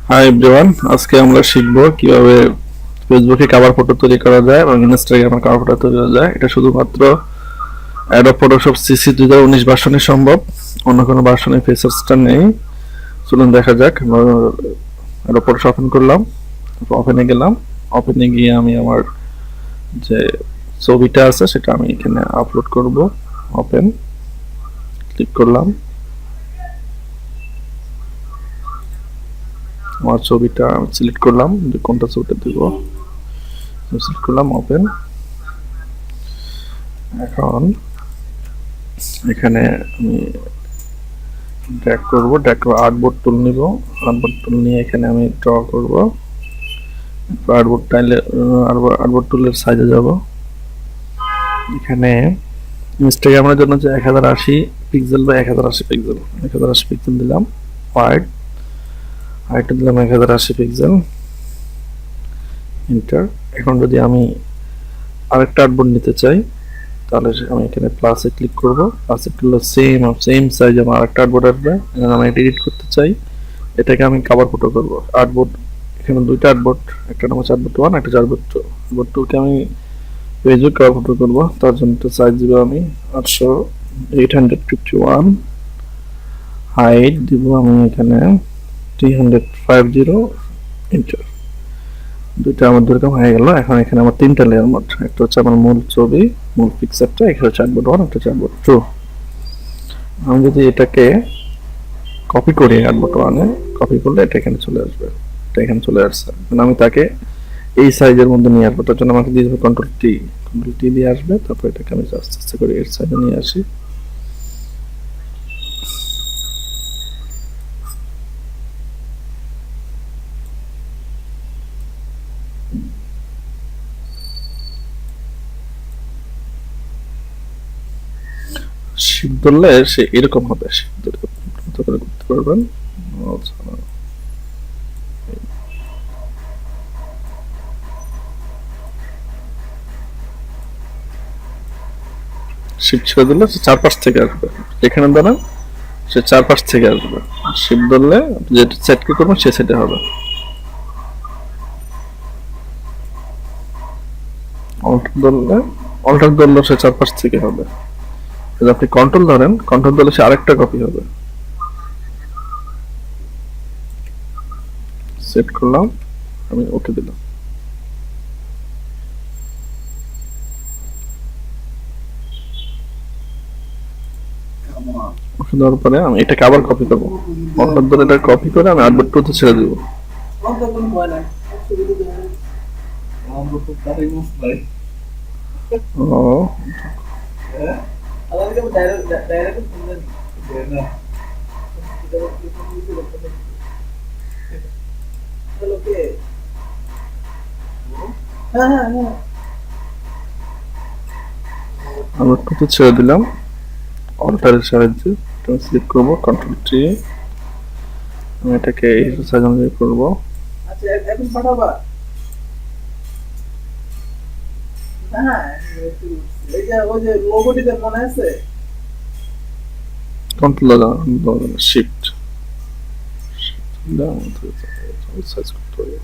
Hi everyone, আজকে আমরা শিখব কিভাবে ফেসবুকে কভার ফটো তৈরি করা যায় এবং ইনস্টাগ্রামে কভার ফটো তৈরি করা যায়। এটা শুধুমাত্র অ্যাডোব ফটোশপ সিসি 2019 ভার্সনে সম্ভব, অন্য কোনো ভার্সনে ফিচার্সটা নেই। চলুন দেখা যাক। অ্যাডোব ফটোশপ ওপেন করলাম, ওপেনে গেলাম। ওপেনে গিয়ে আমি আমার যে ছবিটা আছে সেটা আমি এখানে আপলোড করব। ওপেন ক্লিক করলাম, আমার ছবিটা সিলেক্ট করলাম যে কোনটা ছবিটা দিব, সিলেক্ট করলাম। ওপেন। এখন এখানে আমি ড্র্যাগ করব, ড্র্যাগ করে আর্টবোর্ড টুল নিব। আর্টবোর্ড টুল নিয়ে এখানে আমি ড্র করব। আর্টবোর্ড টাইলে আর্টবোর্ড টুলের সাইজে যাব। এখানে ইনস্টাগ্রামের জন্য যে 1080 পিক্সেল বা 1080 পিক্সেল, 1080 পিক্সেল দিলাম। হোয়াইট হাইট দিলাম 1080 পিক্সেল, এন্টার। এখন যদি আমি আরেকটা আর্টবোর্ড নিতে চাই তাহলে আমি এখানে প্লাসে ক্লিক করব। প্লাসে ক্লিক সেম সাইজ আমার আরেকটা আর্টবোর্ড আসবে। এখন আমি এডিট করতে চাই, এটাকে আমি কভার ফটো করব। আর্টবোর্ড এখানে দুইটা আর্টবোর্ড, একটা নাম হচ্ছে আর্টবোর্ড 1, একটা আর্টবোর্ড 2। আর্টবোর্ড 2 কে আমি পেজে কভার ফটো করব। তার জন্য সাইজ দিব আমি 851, হাইট দিব আমি এখানে 350, এন্টার। দুইটা আমার দুরকম হয়ে গেল। এখন এখানে আমার তিনটা লেয়ার মোড, একটা হচ্ছে আমার মূল ছবি, মূল পিকচারটা, একটা হচ্ছে আর্টবোর্ড 1, একটা হচ্ছে আর্টবোর্ড 2। আমি যদি এটাকে কপি করি আর্টবোর্ড 1 এ, কপি করলে এটা এখানে চলে আসবে। এটা এখানে চলে আসছে। মানে আমি তাকে এই সাইজের মধ্যে নিয়ে আসবো, তার জন্য আমাকে দিয়ে দেবো কন্ট্রোল টি। কন্ট্রোল টি দিয়ে আসবে, তারপর এটাকে আমি আস্তে আস্তে করে এর সাইজে নিয়ে আসি। শিফট ধরলে সে এরকম হবে। শিফট ধরে করতে পারবেন। শিফট ছেড়ে দিলে সে চারপাশ থেকে আসবে। এখানে দাঁড়ান, সে চারপাশ থেকে আসবে। শিফট ধরলে যেটা সেট করবেন সে সেটে হবে। অল্টার ধরলে সে চারপাশ থেকে হবে। যদি আপনি কন্ট্রোল ধরেন, কন্ট্রোল ধরলে সে আরেকটা কপি হবে। সেট করলাম, আমি ওকে দিলাম। ওকে দেওয়ার পরে আমি এটাকে আবার কপি করবো। অল্টার ধরে এটা কপি করে আমি আর্টবোর্ড 2 তে ছেড়ে দিব। ও আর্টবোর্ড 2 তে ছেড়ে দিলাম। অল্টারের সাহায্যে সিলেক্ট করবো, কন্ট্রোল টি। আমি এটাকে এই সাইজ অনুযায়ী করবো। কন্ট্রোল শিফট সাইজ করতে হবে।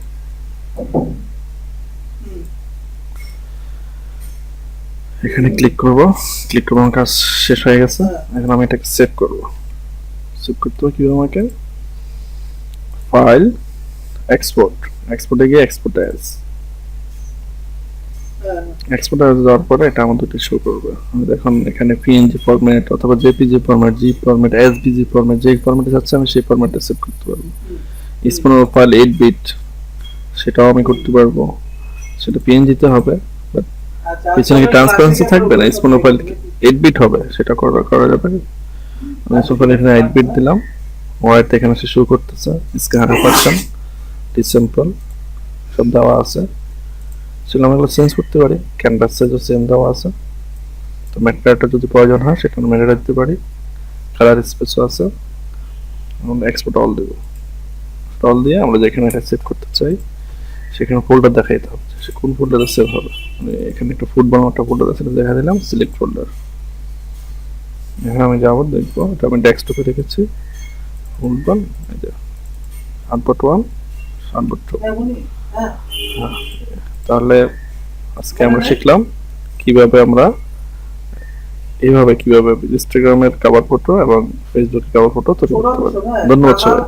এখানে ক্লিক করব, ক্লিক করবো, আমার কাজ শেষ হয়ে গেছে। এখন আমি এটাকে সেভ করব। সেভ করতে হবে কিভাবে? আমাকে ফাইল, এক্সপোর্ট, এক্সপোর্টে গিয়ে এক্সপোর্ট অ্যাজ, এক্সপোর্ট অ্যাজ দেওয়ার পরে এটা আমাদের শো করবে। আমি এখন এখানে পিএনজি ফরম্যাট অথবা জেপিজি ফরম্যাট, জি ফরম্যাট, এসভিজি ফরম্যাট, যে ফরম্যাটে যাচ্ছে আমি সেই ফরম্যাটে সেভ করতে পারবো। স্পোনার ফাইল 8 বিট, সেটাও আমি করতে পারবো। সেটা পিএনজিতে হবে, বাট পিছনে কি ট্রান্সপারেন্সি থাকবে না, স্পোনার ফাইল 8 বিট হবে, সেটা করা যাবে। আমি সফল এখানে 8 বিট দিলাম। ওয়াইট এখানে সে শো করতেছে, স্ক্যান 100%, ডিসেম্পল সব দেওয়া আছে। সেগুলো আমরা চেঞ্জ করতে পারি। ক্যানভাস সাইজও সেম দেওয়া আছে। তো ম্যাটেরিয়ালটা যদি প্রয়োজন হয় সেটা আমরা ম্যাটেরিয়াল দিতে পারি। কালার স্পেসও আছে। আমরা এক্সপোর্ট অল দেব। অল দিয়ে আমরা যেখানে এটা সেভ করতে চাই সেখানে ফোল্ডার দেখাইতে হবে, সে কোন ফোল্ডারে সেভ হবে। মানে এখানে একটা ফুটবল একটা ফোল্ডার আছে, দেখা দিলাম সিলেক্ট ফোল্ডার। এখানে আমি যাবো, দেখবো এটা আমি ডেস্কটপে রেখেছি। ফুটবল, এই যে আর্টবোর্ড 1, সর্বোচ্চ। তাহলে আজকে আমরা শিখলাম কিভাবে আমরা কিভাবে ইনস্টাগ্রামের কভার ফটো এবং ফেসবুকের কভার ফটো তৈরি করতে পারি। ধন্যবাদ সবাই।